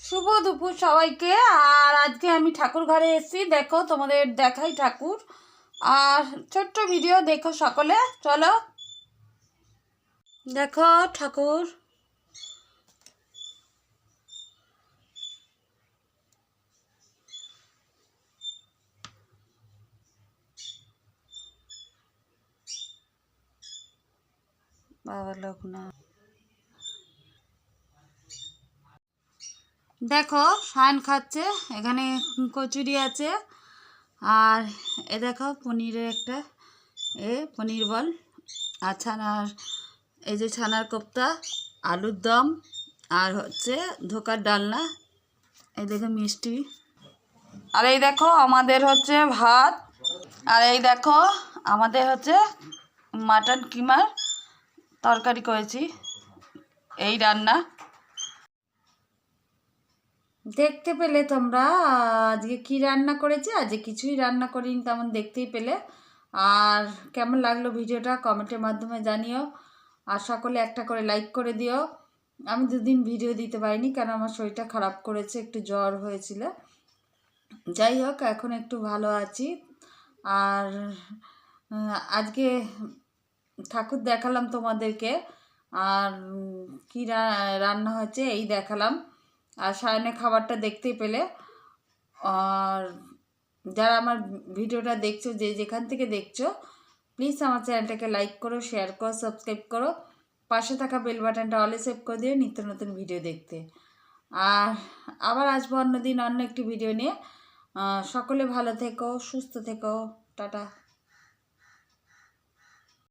শুভ দুপুর সবাইকে। আর আজকে আমি ঠাকুর ঘরে এসেছি, দেখো তোমাদের দেখাই ঠাকুর। আর ছোট্ট ভিডিও দেখো সকলে, চলো দেখো ঠাকুর। বাবা লোকনাথ, দেখো সায়ন খাচ্ছে, এখানে কচুরি আছে। আর এ দেখো পনিরের একটা পনির বল, আর ছানার এই যে ছানার কোপ্তা, আলুর দম, আর হচ্ছে ধোকার ডালনা, এই দেখো মিষ্টি। আর এই দেখো আমাদের হচ্ছে ভাত। আর এই দেখো আমাদের হচ্ছে মাটন কিমার তরকারি করেছি, এই রান্না দেখতে পেলে তোমরা। আজকে কি রান্না করেছি, আজকে কিছুই রান্না করিনি, তেমন দেখতেই পেলে। আর কেমন লাগলো ভিডিওটা কমেন্টের মাধ্যমে জানিও। আর সকলে একটা করে লাইক করে দিও। আমি দুদিন ভিডিও দিতে পারিনি, কেন আমার শরীরটা খারাপ করেছে, একটু জ্বর হয়েছিল। যাই হোক, এখন একটু ভালো আছি। আর আজকে ঠাকুর দেখালাম তোমাদেরকে। আর কি রান্না হয়েছে এই দেখালাম। আর সায়নের খাবারটা দেখতেই পেলে। আর যারা আমার ভিডিওটা দেখছো, যে যেখান থেকে দেখছো, প্লিজ আমার চ্যানেলটাকে লাইক করো, শেয়ার করো, সাবস্ক্রাইব করো। পাশে থাকা বেল বাটনটা অলে সেভ করে দিও নিত্য নতুন ভিডিও দেখতে। আর আবার আসবো অন্যদিন অন্য একটি ভিডিও নিয়ে। সকলে ভালো থেকো, সুস্থ থেকো, টাটা।